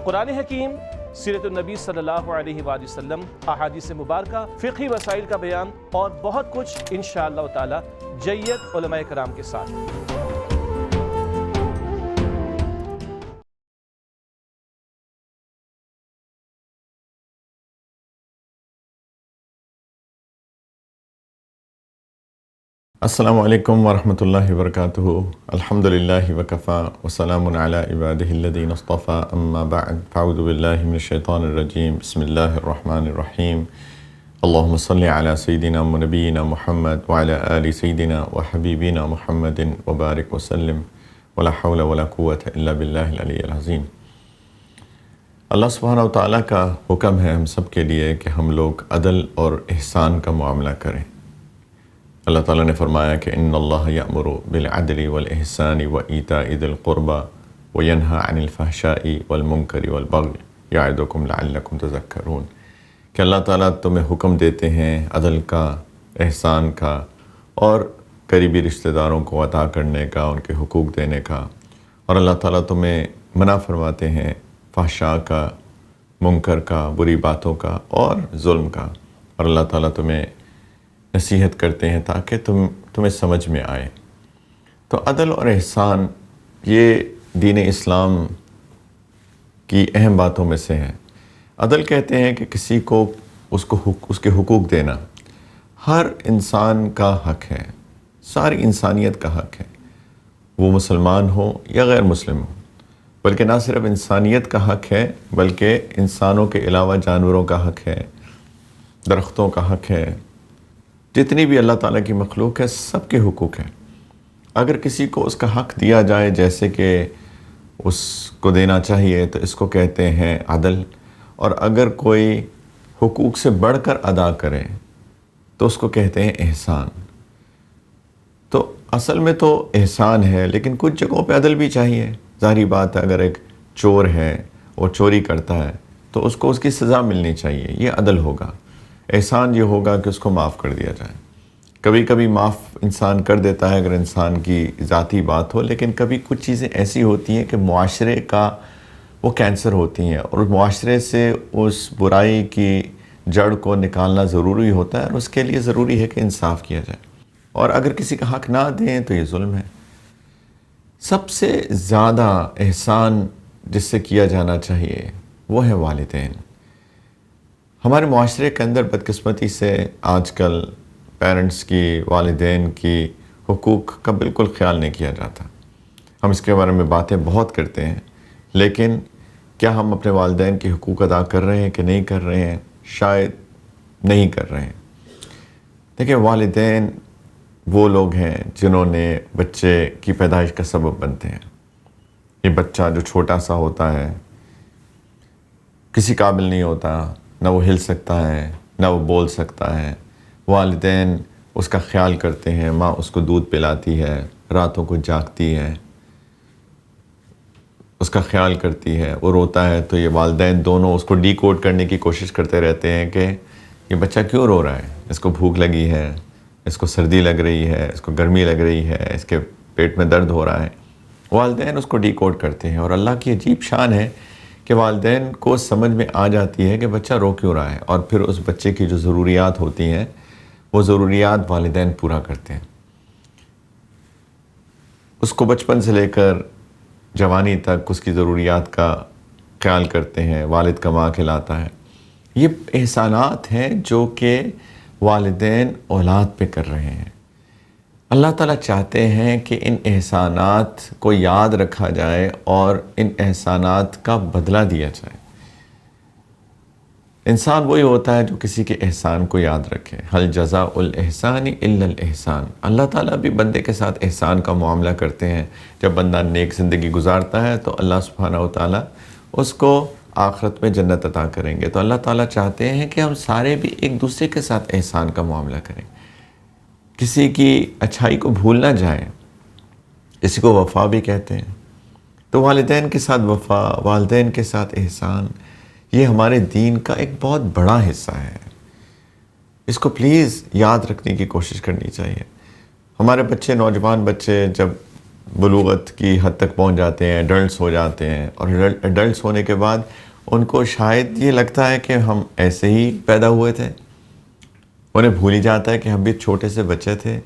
قرآن حکیم، سیرت النبی صلی اللہ علیہ وآلہ وسلم، احادیث مبارکہ، فقہی مسائل کا بیان اور بہت کچھ انشاءاللہ تعالی جید علماء کرام کے ساتھ۔ السلام علیکم ورحمۃ اللہ وبرکاتہ۔ الحمدللہ وکفا وسلام علی عبادہ الذین اصطفیٰ، اما بعد فاعوذ باللہ من الشیطان الرجیم، بسم اللہ الرحمن الرحیم۔ اللہم صلی علی سیدنا و نبینا محمد وعلی آل سیدنا و حبیبنا محمد وبارک وسلم، ولا حول ولا قوة الا باللہ العلی العظیم۔ اللہ سبحانہ و تعالیٰ کا حکم ہے ہم سب کے لیے کہ ہم لوگ عدل اور احسان کا معاملہ کریں۔ اللہ تعالیٰ نے فرمایا کہ ان اللہ یأمر بالعدل والاحسان وایتاء ذی القربى وینہی عن الفحشاء والمنکر والبغی یعظکم لعلکم تذکرون، کہ اللہ تعالیٰ تمہیں حکم دیتے ہیں عدل کا، احسان کا اور قریبی رشتہ داروں کو عطا کرنے کا، ان کے حقوق دینے کا، اور اللہ تعالیٰ تمہیں منع فرماتے ہیں فحشاء کا، منکر کا، بری باتوں کا اور ظلم کا، اور اللہ تعالیٰ تمہیں نصیحت کرتے ہیں تاکہ تمہیں سمجھ میں آئے۔ تو عدل اور احسان یہ دین اسلام کی اہم باتوں میں سے ہے۔ عدل کہتے ہیں کہ کسی کو اس کے حقوق دینا، ہر انسان کا حق ہے، ساری انسانیت کا حق ہے، وہ مسلمان ہو یا غیر مسلم ہو، بلکہ نہ صرف انسانیت کا حق ہے بلکہ انسانوں کے علاوہ جانوروں کا حق ہے، درختوں کا حق ہے، جتنی بھی اللہ تعالیٰ کی مخلوق ہے سب کے حقوق ہیں۔ اگر کسی کو اس کا حق دیا جائے جیسے کہ اس کو دینا چاہیے تو اس کو کہتے ہیں عدل، اور اگر کوئی حقوق سے بڑھ کر ادا کرے تو اس کو کہتے ہیں احسان۔ تو اصل میں تو احسان ہے، لیکن کچھ جگہوں پہ عدل بھی چاہیے۔ ظاہری بات ہے، اگر ایک چور ہے اور چوری کرتا ہے تو اس کو اس کی سزا ملنی چاہیے، یہ عدل ہوگا۔ احسان یہ ہوگا کہ اس کو معاف کر دیا جائے۔ کبھی کبھی معاف انسان کر دیتا ہے اگر انسان کی ذاتی بات ہو، لیکن کبھی کچھ چیزیں ایسی ہوتی ہیں کہ معاشرے کا وہ کینسر ہوتی ہیں، اور معاشرے سے اس برائی کی جڑ کو نکالنا ضروری ہوتا ہے، اور اس کے لیے ضروری ہے کہ انصاف کیا جائے، اور اگر کسی کا حق نہ دیں تو یہ ظلم ہے۔ سب سے زیادہ احسان جس سے کیا جانا چاہیے وہ ہے والدین۔ ہمارے معاشرے کے اندر بدقسمتی سے آج کل پیرنٹس کی، والدین کی حقوق کا بالکل خیال نہیں کیا جاتا۔ ہم اس کے بارے میں باتیں بہت کرتے ہیں، لیکن کیا ہم اپنے والدین کے حقوق ادا کر رہے ہیں کہ نہیں کر رہے ہیں؟ شاید نہیں کر رہے ہیں۔ دیکھیں، والدین وہ لوگ ہیں جنہوں نے بچے کی پیدائش کا سبب بنتے ہیں۔ یہ بچہ جو چھوٹا سا ہوتا ہے، کسی قابل نہیں ہوتا، نہ وہ ہل سکتا ہے نہ وہ بول سکتا ہے، والدین اس کا خیال کرتے ہیں، ماں اس کو دودھ پلاتی ہے، راتوں کو جاگتی ہے، اس کا خیال کرتی ہے، وہ روتا ہے تو یہ والدین دونوں اس کو ڈی کوڈ کرنے کی کوشش کرتے رہتے ہیں کہ یہ بچہ کیوں رو رہا ہے، اس کو بھوک لگی ہے، اس کو سردی لگ رہی ہے، اس کو گرمی لگ رہی ہے، اس کے پیٹ میں درد ہو رہا ہے۔ والدین اس کو ڈی کوڈ کرتے ہیں، اور اللہ کی عجیب شان ہے کہ والدین کو سمجھ میں آ جاتی ہے کہ بچہ رو کیوں رہا ہے، اور پھر اس بچے کی جو ضروریات ہوتی ہیں وہ ضروریات والدین پورا کرتے ہیں۔ اس کو بچپن سے لے کر جوانی تک اس کی ضروریات کا خیال کرتے ہیں، والد کما کے لاتا ہے۔ یہ احسانات ہیں جو کہ والدین اولاد پہ کر رہے ہیں۔ اللہ تعالیٰ چاہتے ہیں کہ ان احسانات کو یاد رکھا جائے اور ان احسانات کا بدلہ دیا جائے۔ انسان وہی ہوتا ہے جو کسی کے احسان کو یاد رکھے۔ هل جزاء الاحسان الا الاحسان۔ اللہ تعالیٰ بھی بندے کے ساتھ احسان کا معاملہ کرتے ہیں۔ جب بندہ نیک زندگی گزارتا ہے تو اللہ سبحانہ و تعالیٰ اس کو آخرت میں جنت عطا کریں گے۔ تو اللہ تعالیٰ چاہتے ہیں کہ ہم سارے بھی ایک دوسرے کے ساتھ احسان کا معاملہ کریں، کسی کی اچھائی کو بھول نہ جائیں۔ اسی کو وفا بھی کہتے ہیں۔ تو والدین کے ساتھ وفا، والدین کے ساتھ احسان، یہ ہمارے دین کا ایک بہت بڑا حصہ ہے۔ اس کو پلیز یاد رکھنے کی کوشش کرنی چاہیے۔ ہمارے بچے، نوجوان بچے جب بلوغت کی حد تک پہنچ جاتے ہیں، ایڈلٹس ہو جاتے ہیں، اور ایڈلٹس ہونے کے بعد ان کو شاید یہ لگتا ہے کہ ہم ایسے ہی پیدا ہوئے تھے، انہیں بھول ہی جاتا ہے کہ ہم بھی چھوٹے سے بچے تھے۔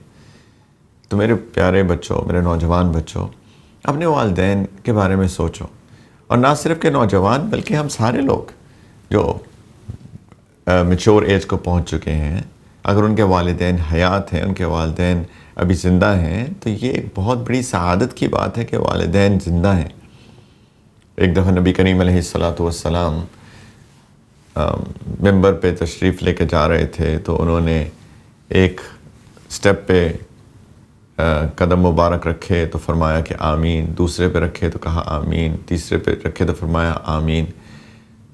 تو میرے پیارے بچوں، میرے نوجوان بچوں، اپنے والدین کے بارے میں سوچو، اور نہ صرف کہ نوجوان بلکہ ہم سارے لوگ جو میچور ایج کو پہنچ چکے ہیں، اگر ان کے والدین حیات ہیں، ان کے والدین ابھی زندہ ہیں، تو یہ ایک بہت بڑی سعادت کی بات ہے کہ والدین زندہ ہیں۔ ایک دفعہ نبی کریم علیہ السلام ممبر پہ تشریف لے کے جا رہے تھے، تو انہوں نے ایک سٹیپ پہ قدم مبارک رکھے تو فرمایا کہ آمین، دوسرے پہ رکھے تو کہا آمین، تیسرے پہ رکھے تو فرمایا آمین۔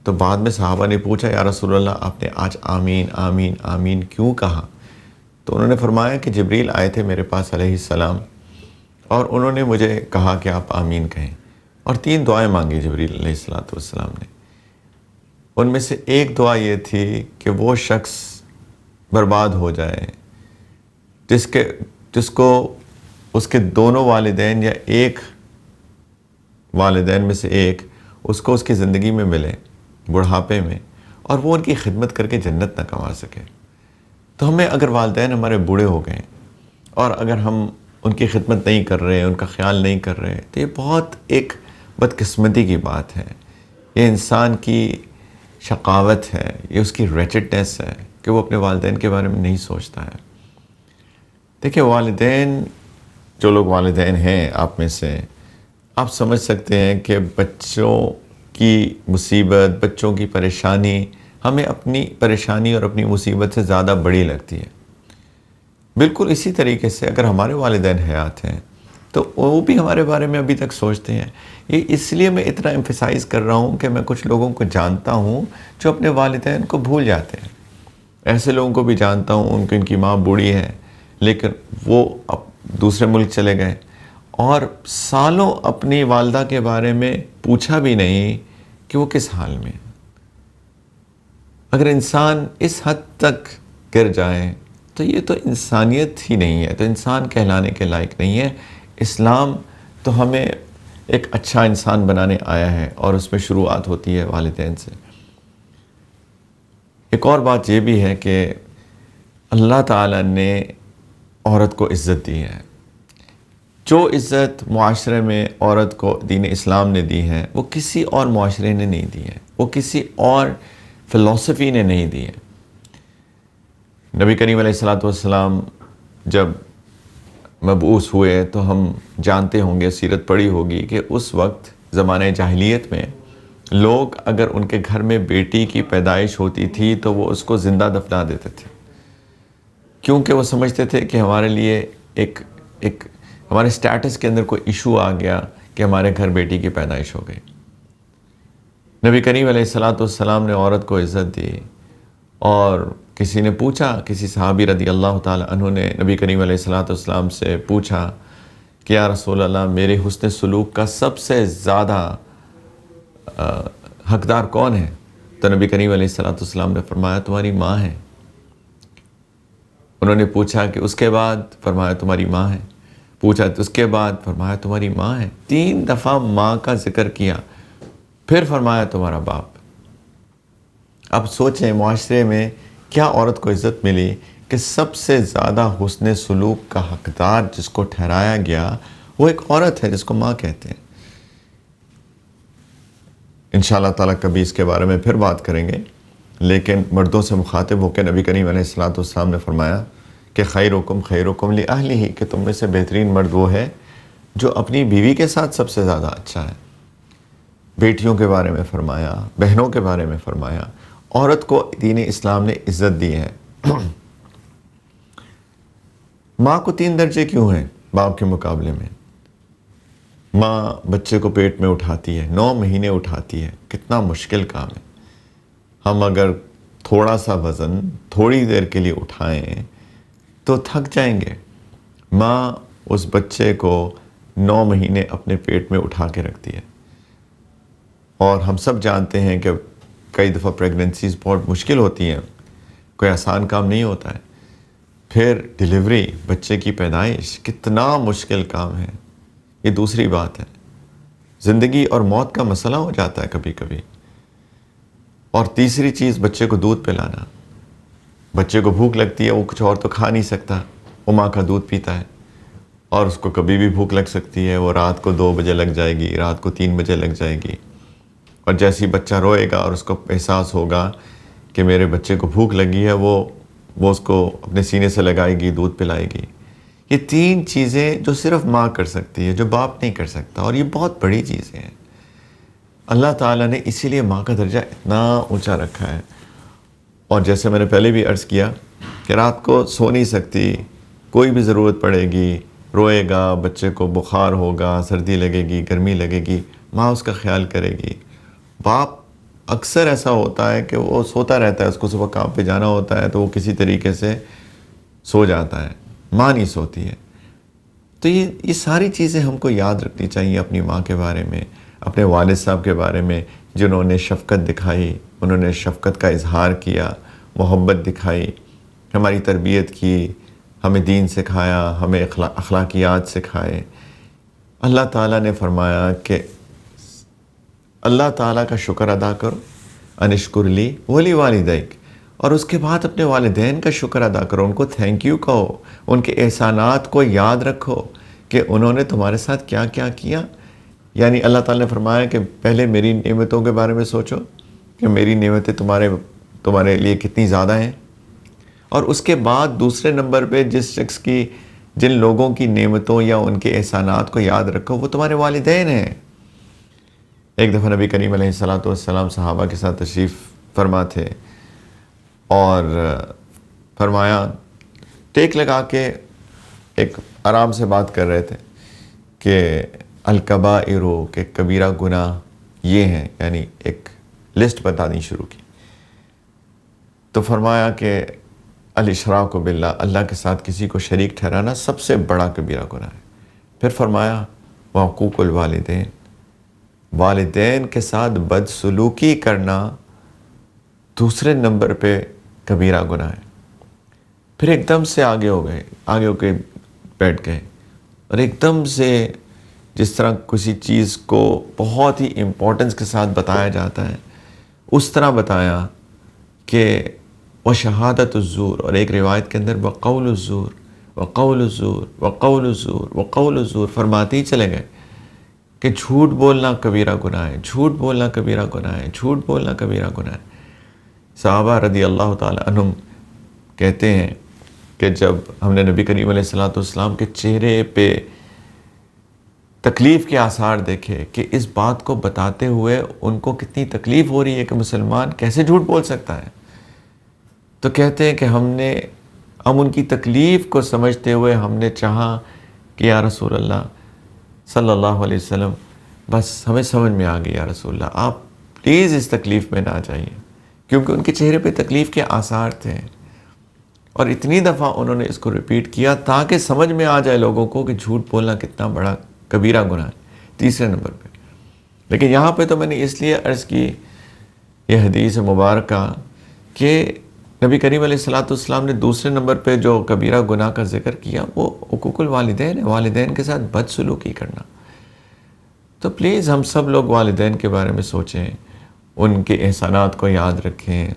تو بعد میں صحابہ نے پوچھا یا رسول اللہ آپ نے آج آمین آمین آمین کیوں کہا؟ تو انہوں نے فرمایا کہ جبریل آئے تھے میرے پاس علیہ السلام، اور انہوں نے مجھے کہا کہ آپ آمین کہیں، اور 3 دعائیں مانگی جبریل علیہ السلام نے۔ ان میں سے ایک دعا یہ تھی کہ وہ شخص برباد ہو جائے جس کو اس کے دونوں والدین یا ایک والدین میں سے ایک اس کو اس کی زندگی میں ملے بڑھاپے میں، اور وہ ان کی خدمت کر کے جنت نہ کما سکے۔ تو ہمیں اگر والدین ہمارے بوڑھے ہو گئے اور اگر ہم ان کی خدمت نہیں کر رہے، ان کا خیال نہیں کر رہے، تو یہ بہت ایک بدقسمتی کی بات ہے، یہ انسان کی شقاوت ہے، یہ اس کی ریچڈنس ہے کہ وہ اپنے والدین کے بارے میں نہیں سوچتا ہے۔ دیکھیں والدین، جو لوگ والدین ہیں آپ میں سے، آپ سمجھ سکتے ہیں کہ بچوں کی مصیبت، بچوں کی پریشانی ہمیں اپنی پریشانی اور اپنی مصیبت سے زیادہ بڑی لگتی ہے۔ بالکل اسی طریقے سے اگر ہمارے والدین حیات ہیں تو وہ بھی ہمارے بارے میں ابھی تک سوچتے ہیں۔ یہ اس لیے میں اتنا ایمفیسائز کر رہا ہوں کہ میں کچھ لوگوں کو جانتا ہوں جو اپنے والدین کو بھول جاتے ہیں۔ ایسے لوگوں کو بھی جانتا ہوں ان کی ماں بوڑھی ہے لیکن وہ اب دوسرے ملک چلے گئے اور سالوں اپنی والدہ کے بارے میں پوچھا بھی نہیں کہ وہ کس حال میں۔ اگر انسان اس حد تک گر جائے تو یہ تو انسانیت ہی نہیں ہے، تو انسان کہلانے کے لائق نہیں ہے۔ اسلام تو ہمیں ایک اچھا انسان بنانے آیا ہے، اور اس میں شروعات ہوتی ہے والدین سے۔ ایک اور بات یہ بھی ہے کہ اللہ تعالیٰ نے عورت کو عزت دی ہے۔ جو عزت معاشرے میں عورت کو دین اسلام نے دی ہے وہ کسی اور معاشرے نے نہیں دی ہے، وہ کسی اور فلسفی نے نہیں دی ہے۔ نبی کریم علیہ السلام جب مبعوث ہوئے تو ہم جانتے ہوں گے، سیرت پڑھی ہوگی کہ اس وقت زمانہ جاہلیت میں لوگ اگر ان کے گھر میں بیٹی کی پیدائش ہوتی تھی تو وہ اس کو زندہ دفنا دیتے تھے، کیونکہ وہ سمجھتے تھے کہ ہمارے لیے ایک ہمارے سٹیٹس کے اندر کوئی ایشو آ گیا کہ ہمارے گھر بیٹی کی پیدائش ہو گئی۔ نبی کریم علیہ السلام نے عورت کو عزت دی، اور کسی نے پوچھا، کسی صحابی رضی اللہ تعالی عنہ نے نبی کریم علیہ السلام سے پوچھا کہ یا رسول اللہ میرے حسن سلوک کا سب سے زیادہ حقدار کون ہے؟ تو نبی کریم علیہ السلام نے فرمایا تمہاری ماں ہے۔ انہوں نے پوچھا کہ اس کے بعد؟ فرمایا تمہاری ماں ہے۔ پوچھا تو اس کے بعد؟ فرمایا تمہاری ماں ہے۔ 3 دفعہ ماں کا ذکر کیا، پھر فرمایا تمہارا باپ۔ اب سوچیں معاشرے میں کیا عورت کو عزت ملی کہ سب سے زیادہ حسن سلوک کا حقدار جس کو ٹھہرایا گیا وہ ایک عورت ہے جس کو ماں کہتے ہیں۔ انشاءاللہ تعالیٰ کبھی اس کے بارے میں پھر بات کریں گے، لیکن مردوں سے مخاطب ہو کے نبی کریم علیہ السلام نے فرمایا کہ خیرکم لأہلہ، کہ تم میں سے بہترین مرد وہ ہے جو اپنی بیوی کے ساتھ سب سے زیادہ اچھا ہے۔ بیٹیوں کے بارے میں فرمایا، بہنوں کے بارے میں فرمایا، عورت کو دین اسلام نے عزت دی ہے۔ ماں کو 3 درجے کیوں ہیں باپ کے مقابلے میں؟ ماں بچے کو پیٹ میں اٹھاتی ہے، 9 مہینے اٹھاتی ہے، کتنا مشکل کام ہے۔ ہم اگر تھوڑا سا وزن تھوڑی دیر کے لیے اٹھائیں تو تھک جائیں گے۔ ماں اس بچے کو 9 مہینے اپنے پیٹ میں اٹھا کے رکھتی ہے، اور ہم سب جانتے ہیں کہ کئی دفعہ پریگننسیز بہت مشکل ہوتی ہیں، کوئی آسان کام نہیں ہوتا ہے۔ پھر ڈیلیوری، بچے کی پیدائش، کتنا مشکل کام ہے۔ یہ دوسری بات ہے. زندگی اور موت کا مسئلہ ہو جاتا ہے کبھی کبھی. اور تیسری چیز بچے کو دودھ پلانا. بچے کو بھوک لگتی ہے، وہ کچھ اور تو کھا نہیں سکتا، وہ ماں کا دودھ پیتا ہے، اور اس کو کبھی بھی بھوک لگ سکتی ہے. وہ رات کو 2 بجے لگ جائے گی، رات کو 3 بجے لگ جائے گی، اور جیسے ہی بچہ روئے گا اور اس کو احساس ہوگا کہ میرے بچے کو بھوک لگی ہے، وہ اس کو اپنے سینے سے لگائے گی، دودھ پلائے گی. یہ 3 چیزیں جو صرف ماں کر سکتی ہے، جو باپ نہیں کر سکتا، اور یہ بہت بڑی چیزیں ہیں. اللہ تعالیٰ نے اسی لیے ماں کا درجہ اتنا اونچا رکھا ہے. اور جیسے میں نے پہلے بھی عرض کیا کہ رات کو سو نہیں سکتی، کوئی بھی ضرورت پڑے گی، روئے گا، بچے کو بخار ہوگا، سردی لگے گی، گرمی لگے گی، ماں اس کا خیال کرے گی. باپ اکثر ایسا ہوتا ہے کہ وہ سوتا رہتا ہے، اس کو صبح کام پہ جانا ہوتا ہے تو وہ کسی طریقے سے سو جاتا ہے، ماں نہیں سوتی ہے. تو یہ ساری چیزیں ہم کو یاد رکھنی چاہیے اپنی ماں کے بارے میں، اپنے والد صاحب کے بارے میں، جنہوں نے شفقت دکھائی، انہوں نے شفقت کا اظہار کیا، محبت دکھائی، ہماری تربیت کی، ہمیں دین سکھایا، ہمیں اخلاقیات سکھائے. اللہ تعالیٰ نے فرمایا کہ اللہ تعالیٰ کا شکر ادا کرو، انشکر لی ولی والدیک، اور اس کے بعد اپنے والدین کا شکر ادا کرو، ان کو تھینک یو کہو، ان کے احسانات کو یاد رکھو کہ انہوں نے تمہارے ساتھ کیا کیا کیا. یعنی اللہ تعالیٰ نے فرمایا کہ پہلے میری نعمتوں کے بارے میں سوچو کہ میری نعمتیں تمہارے لیے کتنی زیادہ ہیں، اور اس کے بعد دوسرے نمبر پہ جن لوگوں کی نعمتوں یا ان کے احسانات کو یاد رکھو، وہ تمہارے والدین ہیں. ایک دفعہ نبی کریم علیہ السلام صحابہ کے ساتھ تشریف فرما تھے، اور فرمایا ٹیک لگا کے ایک آرام سے بات کر رہے تھے کہ الکبائر، کہ کبیرہ گناہ یہ ہیں، یعنی ایک لسٹ بتانی شروع کی. تو فرمایا کہ الاشراک باللہ، اللہ کے ساتھ کسی کو شریک ٹھہرانا سب سے بڑا کبیرہ گناہ ہے. پھر فرمایا وعقوق الوالدین، والدین کے ساتھ بدسلوکی کرنا دوسرے نمبر پہ کبیرہ گناہ ہے. پھر ایک دم سے آگے ہو کے بیٹھ گئے، اور ایک دم سے جس طرح کسی چیز کو بہت ہی امپورٹنس کے ساتھ بتایا جاتا ہے، اس طرح بتایا کہ وشہادت الزور، اور ایک روایت کے اندر وقول الزور وقول الزور وقول الزور وقول الزور، فرماتے ہی چلے گئے کہ جھوٹ بولنا کبیرہ گناہ ہے، جھوٹ بولنا کبیرہ گناہ ہے، جھوٹ بولنا کبیرہ گناہ ہے. صحابہ رضی اللہ تعالی عنہم کہتے ہیں کہ جب ہم نے نبی کریم علیہ السلام کے چہرے پہ تکلیف کے آثار دیکھے کہ اس بات کو بتاتے ہوئے ان کو کتنی تکلیف ہو رہی ہے کہ مسلمان کیسے جھوٹ بول سکتا ہے، تو کہتے ہیں کہ ہم ان کی تکلیف کو سمجھتے ہوئے ہم نے چاہا کہ یا رسول اللہ صلی اللہ علیہ وسلم، بس ہمیں سمجھ میں آ گئی یا رسول اللہ، آپ پلیز اس تکلیف میں نہ جائیے، کیونکہ ان کے چہرے پہ تکلیف کے آثار تھے. اور اتنی دفعہ انہوں نے اس کو ریپیٹ کیا تاکہ سمجھ میں آ جائے لوگوں کو کہ جھوٹ بولنا کتنا بڑا کبیرہ گناہ ہے، تیسرے نمبر پہ. لیکن یہاں پہ تو میں نے اس لیے عرض کی یہ حدیث مبارکہ کہ نبی کریم علیہ السلام نے دوسرے نمبر پہ جو کبیرہ گناہ کا ذکر کیا وہ حقوق الوالدین ہے، والدین کے ساتھ بدسلوکی کرنا. تو پلیز ہم سب لوگ والدین کے بارے میں سوچیں، ان کے احسانات کو یاد رکھیں،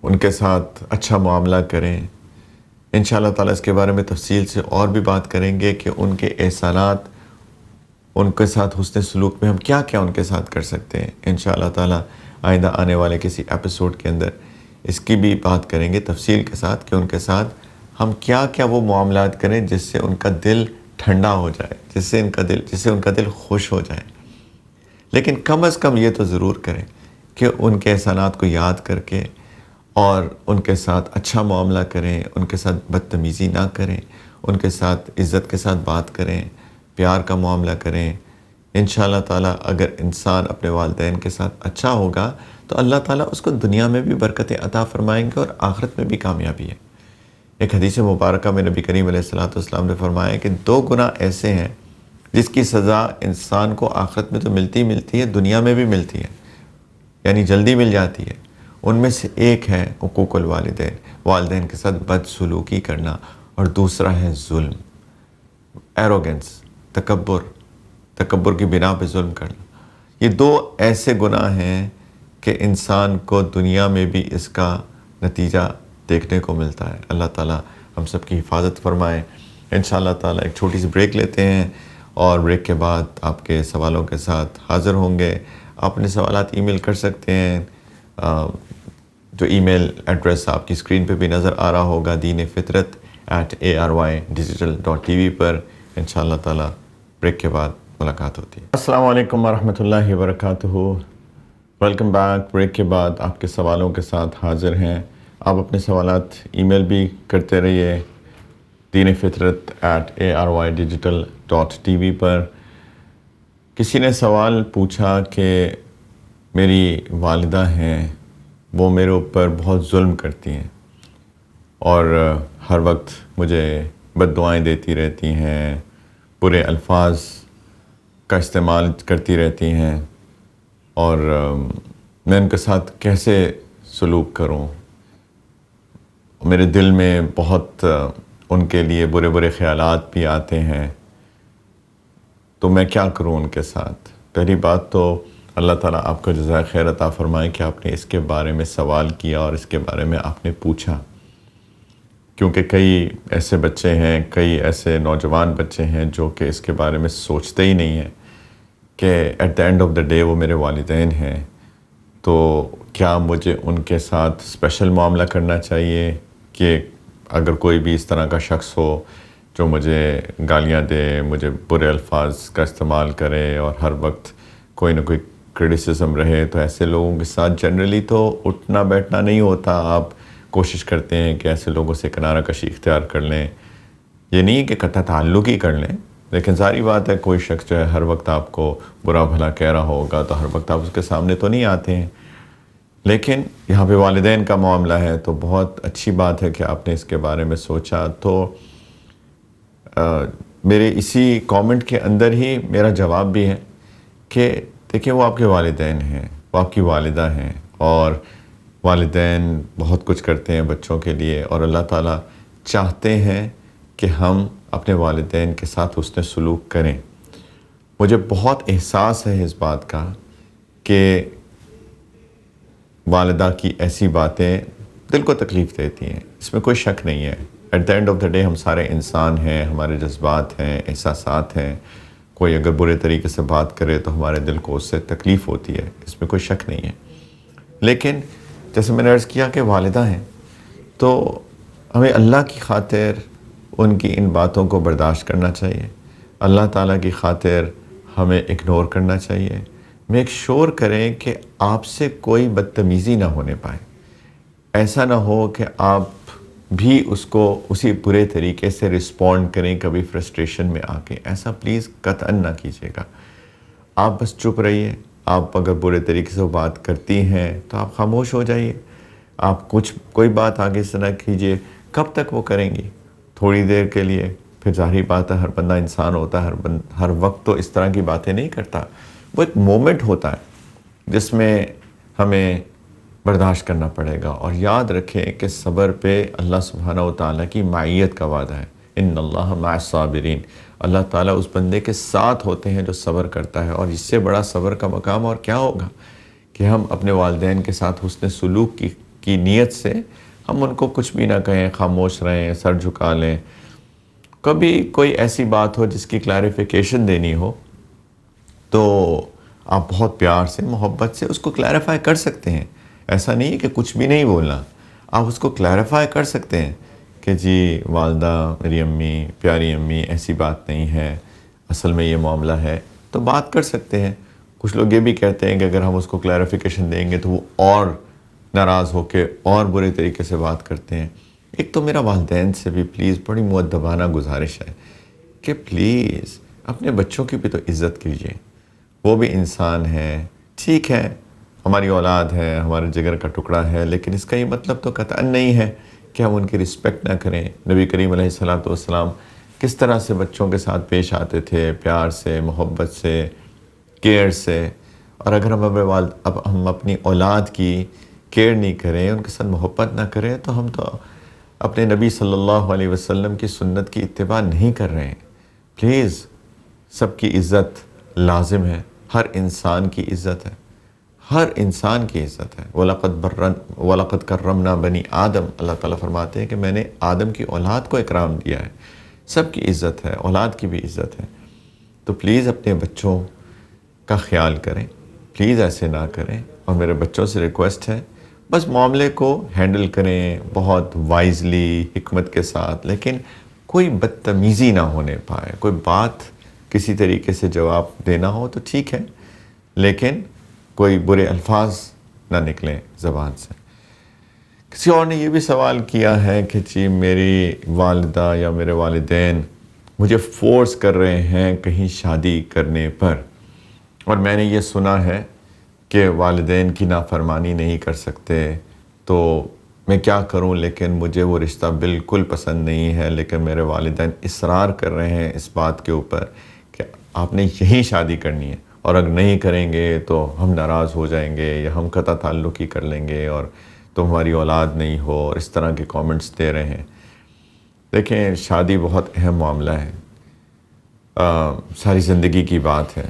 ان کے ساتھ اچھا معاملہ کریں. انشاءاللہ تعالیٰ اس کے بارے میں تفصیل سے اور بھی بات کریں گے کہ ان کے احسانات، ان کے ساتھ حسن سلوک میں ہم کیا کیا ان کے ساتھ کر سکتے ہیں. انشاءاللہ تعالیٰ آئندہ آنے والے کسی ایپیسوڈ کے اندر اس کی بھی بات کریں گے تفصیل کے ساتھ کہ ان کے ساتھ ہم کیا کیا وہ معاملات کریں جس سے ان کا دل ٹھنڈا ہو جائے، جس سے ان کا دل خوش ہو جائے. لیکن کم از کم یہ تو ضرور کریں کہ ان کے احسانات کو یاد کر کے اور ان کے ساتھ اچھا معاملہ کریں، ان کے ساتھ بدتمیزی نہ کریں، ان کے ساتھ عزت کے ساتھ بات کریں، پیار کا معاملہ کریں. انشاءاللہ تعالیٰ اگر انسان اپنے والدین کے ساتھ اچھا ہوگا تو اللہ تعالیٰ اس کو دنیا میں بھی برکتیں عطا فرمائیں گے اور آخرت میں بھی کامیابی ہے. ایک حدیث مبارکہ میں نبی کریم علیہ السلام نے فرمایا کہ 2 گناہ ایسے ہیں جس کی سزا انسان کو آخرت میں تو ملتی ہے، دنیا میں بھی ملتی ہے، یعنی جلدی مل جاتی ہے. ان میں سے ایک ہے حقوق الوالدین، والدین کے ساتھ بدسلوکی کرنا، اور دوسرا ہے ظلم. ایروگنس، تکبر کی بنا پہ ظلم کرنا، یہ دو ایسے گناہ ہیں کہ انسان کو دنیا میں بھی اس کا نتیجہ دیکھنے کو ملتا ہے۔ اللہ تعالیٰ ہم سب کی حفاظت فرمائے۔ انشاءاللہ تعالیٰ ایک چھوٹی سی بریک لیتے ہیں اور بریک کے بعد آپ کے سوالوں کے ساتھ حاضر ہوں گے۔ آپ اپنے سوالات ای میل کر سکتے ہیں، جو ای میل ایڈریس آپ کی اسکرین پہ بھی نظر آ رہا ہوگا، deenfitrat@arYdigital.tv پر۔ انشاءاللہ تعالیٰ بریک کے بعد ملاقات ہوتی ہے۔ السلام علیکم ورحمۃ اللہ وبرکاتہ۔ Welcome back. بریک کے بعد آپ کے سوالوں کے ساتھ حاضر ہیں۔ آپ اپنے سوالات ای میل بھی کرتے رہیے deenfitrat@arYdigital.tv پر۔ کسی نے سوال پوچھا کہ میری والدہ ہیں، وہ میرے اوپر بہت ظلم کرتی ہیں اور ہر وقت مجھے بد دعائیں دیتی رہتی ہیں، برے الفاظ کا استعمال کرتی رہتی ہیں، اور میں ان کے ساتھ کیسے سلوک کروں؟ میرے دل میں بہت ان کے لیے برے برے خیالات بھی آتے ہیں، تو میں کیا کروں ان کے ساتھ؟ پہلی بات تو اللہ تعالیٰ آپ کو جزائے خیر عطا فرمائے کہ آپ نے اس کے بارے میں سوال کیا اور اس کے بارے میں آپ نے پوچھا، کیونکہ کئی ایسے بچے ہیں، کئی ایسے نوجوان بچے ہیں جو کہ اس کے بارے میں سوچتے ہی نہیں ہیں کہ at the end of the day وہ میرے والدین ہیں، تو کیا مجھے ان کے ساتھ اسپیشل معاملہ کرنا چاہیے کہ اگر کوئی بھی اس طرح کا شخص ہو جو مجھے گالیاں دے، مجھے برے الفاظ کا استعمال کرے اور ہر وقت کوئی نہ کوئی کرٹیسزم رہے، تو ایسے لوگوں کے ساتھ جنرلی تو اٹھنا بیٹھنا نہیں ہوتا، آپ کوشش کرتے ہیں کہ ایسے لوگوں سے کنارہ کشی اختیار کر لیں۔ یہ نہیں کہ قطع تعلق ہی کر لیں، لیکن ظاہری بات ہے کوئی شخص جو ہے ہر وقت آپ کو برا بھلا کہہ رہا ہوگا تو ہر وقت آپ اس کے سامنے تو نہیں آتے ہیں، لیکن یہاں پہ والدین کا معاملہ ہے تو بہت اچھی بات ہے کہ آپ نے اس کے بارے میں سوچا۔ تو میرے اسی کامنٹ کے اندر ہی میرا جواب بھی ہے کہ دیکھیں وہ آپ کے والدین ہیں، وہ آپ کی والدہ ہیں، اور والدین بہت کچھ کرتے ہیں بچوں کے لیے، اور اللہ تعالیٰ چاہتے ہیں کہ ہم اپنے والدین کے ساتھ حسن سلوک کریں۔ مجھے بہت احساس ہے اس بات کا کہ والدہ کی ایسی باتیں دل کو تکلیف دیتی ہیں، اس میں کوئی شک نہیں ہے۔ At the end of the day ہم سارے انسان ہیں، ہمارے جذبات ہیں، احساسات ہیں، کوئی اگر برے طریقے سے بات کرے تو ہمارے دل کو اس سے تکلیف ہوتی ہے، اس میں کوئی شک نہیں ہے۔ لیکن جیسے میں نے عرض کیا کہ والدہ ہیں، تو ہمیں اللہ کی خاطر ان کی ان باتوں کو برداشت کرنا چاہیے، اللہ تعالیٰ کی خاطر ہمیں اگنور کرنا چاہیے۔ میک شور کریں کہ آپ سے کوئی بدتمیزی نہ ہونے پائے، ایسا نہ ہو کہ آپ بھی اس کو اسی برے طریقے سے رسپونڈ کریں کبھی فرسٹریشن میں آ کے، ایسا پلیز قطعاً نہ کیجیے گا۔ آپ بس چپ رہیے، آپ اگر برے طریقے سے بات کرتی ہیں تو آپ خاموش ہو جائیے، آپ کوئی بات آگے سے نہ کیجیے۔ کب تک وہ کریں گی؟ تھوڑی دیر کے لیے، پھر ظاہری بات ہے ہر بندہ انسان ہوتا ہے، ہر وقت تو اس طرح کی باتیں نہیں کرتا، وہ ایک مومنٹ ہوتا ہے جس میں ہمیں برداشت کرنا پڑے گا۔ اور یاد رکھیں کہ صبر پہ اللہ سبحانہ و تعالیٰ کی معیت کا وعدہ ہے، ان اللہ مع الصابرین، اللہ تعالیٰ اس بندے کے ساتھ ہوتے ہیں جو صبر کرتا ہے، اور اس سے بڑا صبر کا مقام اور کیا ہوگا کہ ہم اپنے والدین کے ساتھ حسن سلوک کی نیت سے ہم ان کو کچھ بھی نہ کہیں، خاموش رہیں، سر جھکا لیں۔ کبھی کوئی ایسی بات ہو جس کی کلیریفیکیشن دینی ہو تو آپ بہت پیار سے، محبت سے اس کو کلیریفائی کر سکتے ہیں، ایسا نہیں ہے کہ کچھ بھی نہیں بولنا، آپ اس کو کلیریفائی کر سکتے ہیں کہ جی والدہ، میری امی، پیاری امی، ایسی بات نہیں ہے، اصل میں یہ معاملہ ہے، تو بات کر سکتے ہیں۔ کچھ لوگ یہ بھی کہتے ہیں کہ اگر ہم اس کو کلیریفیکیشن دیں گے تو وہ اور ناراض ہو کے اور برے طریقے سے بات کرتے ہیں۔ ایک تو میرا والدین سے بھی پلیز بڑی مؤدبانہ گزارش ہے کہ پلیز اپنے بچوں کی بھی تو عزت کیجیے، وہ بھی انسان ہیں، ٹھیک ہے ہماری اولاد ہے، ہمارے جگر کا ٹکڑا ہے، لیکن اس کا یہ مطلب تو قطعاً نہیں ہے کہ ہم ان کی رسپیکٹ نہ کریں۔ نبی کریم علیہ السلام کس طرح سے بچوں کے ساتھ پیش آتے تھے، پیار سے، محبت سے، کیئر سے، اور اگر ہم اپنی اولاد کی کیئر نہیں کریں، ان کے ساتھ محبت نہ کریں، تو ہم تو اپنے نبی صلی اللہ علیہ وسلم کی سنت کی اتباع نہیں کر رہے ہیں۔ پلیز سب کی عزت لازم ہے، ہر انسان کی عزت ہے، ہر انسان کی عزت ہے۔ وَلَقَدْ كَرَّمْنَا بَنِي آدم، اللہ تعالیٰ فرماتے ہیں کہ میں نے آدم کی اولاد کو اکرام دیا ہے، سب کی عزت ہے، اولاد کی بھی عزت ہے۔ تو پلیز اپنے بچوں کا خیال کریں، پلیز ایسے نہ کریں، اور میرے بچوں سے ریکویسٹ ہے بس معاملے کو ہینڈل کریں بہت وائزلی، حکمت کے ساتھ، لیکن کوئی بدتمیزی نہ ہونے پائے۔ کوئی بات کسی طریقے سے جواب دینا ہو تو ٹھیک ہے، لیکن کوئی برے الفاظ نہ نکلیں زبان سے۔ کسی اور نے یہ بھی سوال کیا ہے کہ جی میری والدہ یا میرے والدین مجھے فورس کر رہے ہیں کہیں شادی کرنے پر، اور میں نے یہ سنا ہے کہ والدین کی نافرمانی نہیں کر سکتے، تو میں کیا کروں؟ لیکن مجھے وہ رشتہ بالکل پسند نہیں ہے، لیکن میرے والدین اصرار کر رہے ہیں اس بات کے اوپر کہ آپ نے یہیں شادی کرنی ہے، اور اگر نہیں کریں گے تو ہم ناراض ہو جائیں گے یا ہم قطع تعلق ہی کر لیں گے اور تم ہماری اولاد نہیں ہو، اور اس طرح کے کامنٹس دے رہے ہیں۔ دیکھیں، شادی بہت اہم معاملہ ہے، ساری زندگی کی بات ہے۔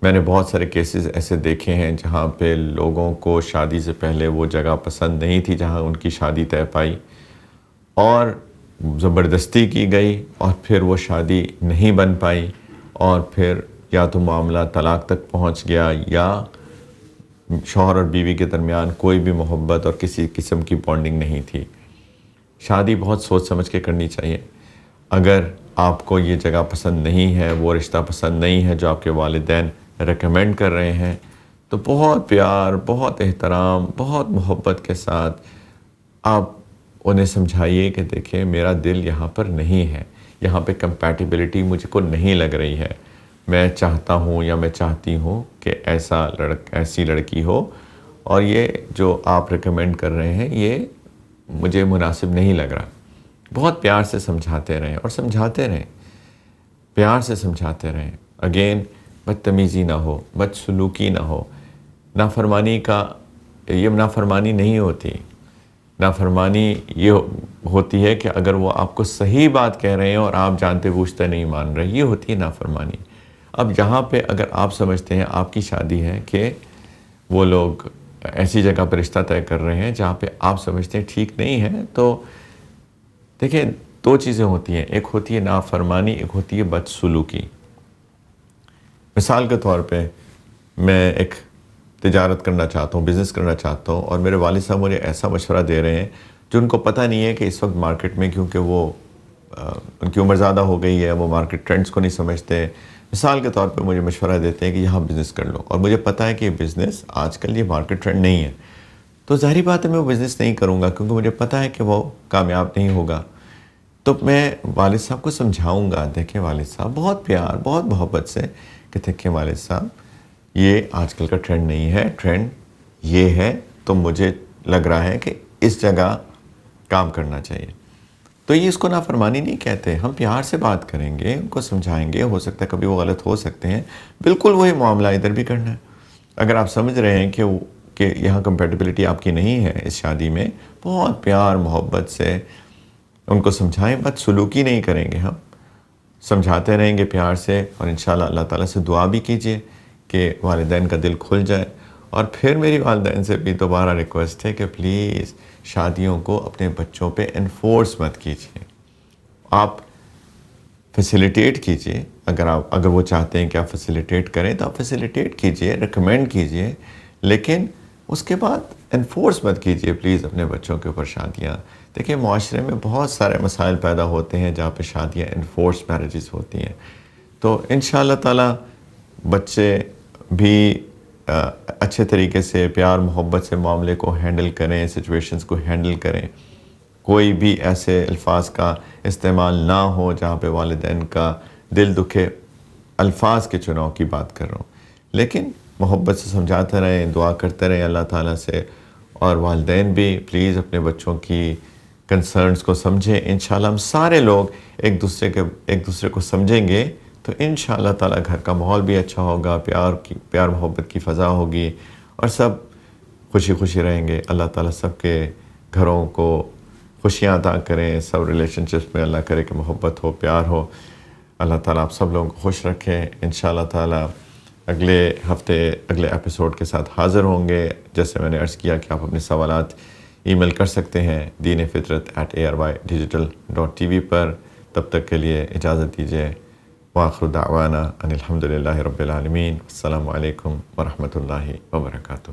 میں نے بہت سارے کیسز ایسے دیکھے ہیں جہاں پہ لوگوں کو شادی سے پہلے وہ جگہ پسند نہیں تھی جہاں ان کی شادی طے پائی، اور زبردستی کی گئی، اور پھر وہ شادی نہیں بن پائی، اور پھر یا تو معاملہ طلاق تک پہنچ گیا، یا شوہر اور بیوی کے درمیان کوئی بھی محبت اور کسی قسم کی بانڈنگ نہیں تھی۔ شادی بہت سوچ سمجھ کے کرنی چاہیے۔ اگر آپ کو یہ جگہ پسند نہیں ہے، وہ رشتہ پسند نہیں ہے جو آپ کے والدین ریکمینڈ کر رہے ہیں، تو بہت پیار، بہت احترام، بہت محبت کے ساتھ آپ انہیں سمجھائیے کہ دیکھیں میرا دل یہاں پر نہیں ہے، یہاں پہ کمپیٹیبلٹی مجھ کو نہیں لگ رہی ہے، میں چاہتا ہوں یا میں چاہتی ہوں کہ ایسی لڑکی ہو، اور یہ جو آپ ریکمینڈ کر رہے ہیں یہ مجھے مناسب نہیں لگ رہا۔ بہت پیار سے سمجھاتے رہیں، اور سمجھاتے رہیں، پیار سے سمجھاتے رہیں۔ اگین، بدتمیزی نہ ہو، بدسلوکی نہ ہو۔ نافرمانی یہ نافرمانی نہیں ہوتی، نافرمانی یہ ہوتی ہے کہ اگر وہ آپ کو صحیح بات کہہ رہے ہیں اور آپ جانتے بوجھتے نہیں مان رہے، یہ ہوتی ہے نافرمانی۔ اب یہاں پہ اگر آپ سمجھتے ہیں آپ کی شادی ہے کہ وہ لوگ ایسی جگہ پر رشتہ طے کر رہے ہیں جہاں پہ آپ سمجھتے ہیں ٹھیک نہیں ہے، تو دیکھیں دو چیزیں ہوتی ہیں، ایک ہوتی ہے نافرمانی، ایک ہوتی ہے بدسلوکی۔ مثال کے طور پہ میں ایک تجارت کرنا چاہتا ہوں، بزنس کرنا چاہتا ہوں، اور میرے والد صاحب مجھے ایسا مشورہ دے رہے ہیں جو ان کو پتہ نہیں ہے کہ اس وقت مارکیٹ میں، کیونکہ وہ ان کی عمر زیادہ ہو گئی ہے، وہ مارکیٹ ٹرینڈز کو نہیں سمجھتے۔ مثال کے طور پہ مجھے مشورہ دیتے ہیں کہ یہاں بزنس کر لو، اور مجھے پتہ ہے کہ یہ بزنس آج کل یہ مارکیٹ ٹرینڈ نہیں ہے، تو ظاہری بات ہے میں وہ بزنس نہیں کروں گا، کیونکہ مجھے پتہ ہے کہ وہ کامیاب نہیں ہوگا۔ تو میں والد صاحب کو سمجھاؤں گا، دیکھیں والد صاحب، بہت پیار، بہت محبت سے، کہ دیکھیں والد صاحب، یہ آج کل کا ٹرینڈ نہیں ہے، ٹرینڈ یہ ہے، تو مجھے لگ رہا ہے کہ اس جگہ کام کرنا چاہیے۔ تو یہ اس کو نافرمانی نہیں کہتے، ہم پیار سے بات کریں گے، ان کو سمجھائیں گے، ہو سکتا ہے کبھی وہ غلط ہو سکتے ہیں، بالکل وہی معاملہ ادھر بھی کرنا ہے۔ اگر آپ سمجھ رہے ہیں کہ یہاں کمپیٹیبلٹی آپ کی نہیں ہے اس شادی میں، بہت پیار محبت سے ان کو سمجھائیں، بدسلوکی نہیں کریں گے، ہم سمجھاتے رہیں گے پیار سے، اور انشاءاللہ اللہ تعالیٰ سے دعا بھی کیجئے کہ والدین کا دل کھل جائے۔ اور پھر میری والدین سے بھی دوبارہ ریکویسٹ ہے کہ پلیز شادیوں کو اپنے بچوں پہ انفورس مت کیجیے، آپ فیسیلیٹیٹ کیجئے، اگر وہ چاہتے ہیں کہ آپ فیسیلیٹیٹ کریں تو آپ فیسیلیٹیٹ کیجئے، ریکمینڈ کیجئے، لیکن اس کے بعد انفورس مت کیجئے پلیز اپنے بچوں کے اوپر شادیاں۔ دیکھیں معاشرے میں بہت سارے مسائل پیدا ہوتے ہیں جہاں پہ شادیاں انفورس میرجز ہوتی ہیں، تو انشاءاللہ تعالیٰ بچے بھی اچھے طریقے سے پیار محبت سے معاملے کو ہینڈل کریں، سچویشنز کو ہینڈل کریں، کوئی بھی ایسے الفاظ کا استعمال نہ ہو جہاں پہ والدین کا دل دکھے۔ الفاظ کے چناؤ کی بات کر رہا ہوں، لیکن محبت سے سمجھاتے رہیں، دعا کرتے رہیں اللہ تعالیٰ سے، اور والدین بھی پلیز اپنے بچوں کی کنسرنز کو سمجھیں۔ انشاءاللہ ہم سارے لوگ ایک دوسرے کو سمجھیں گے تو انشاءاللہ تعالیٰ گھر کا ماحول بھی اچھا ہوگا، پیار محبت کی فضا ہوگی، اور سب خوشی خوشی رہیں گے۔ اللہ تعالیٰ سب کے گھروں کو خوشیاں عطا کریں، سب ریلیشن شپس میں اللہ کرے کہ محبت ہو، پیار ہو۔ اللہ تعالیٰ آپ سب لوگوں کو خوش رکھے. انشاءاللہ تعالیٰ اگلے ہفتے اگلے ایپیسوڈ کے ساتھ حاضر ہوں گے. جیسے میں نے عرض کیا کہ آپ اپنے سوالات ای میل کر سکتے ہیں deenفطرت@arybdigital.tv پر. تب تک کے لیے اجازت دیجیے. وآخر دعوانا ان الحمد للہ رب العالمین. السلام علیکم ورحمۃ اللہ وبرکاتہ.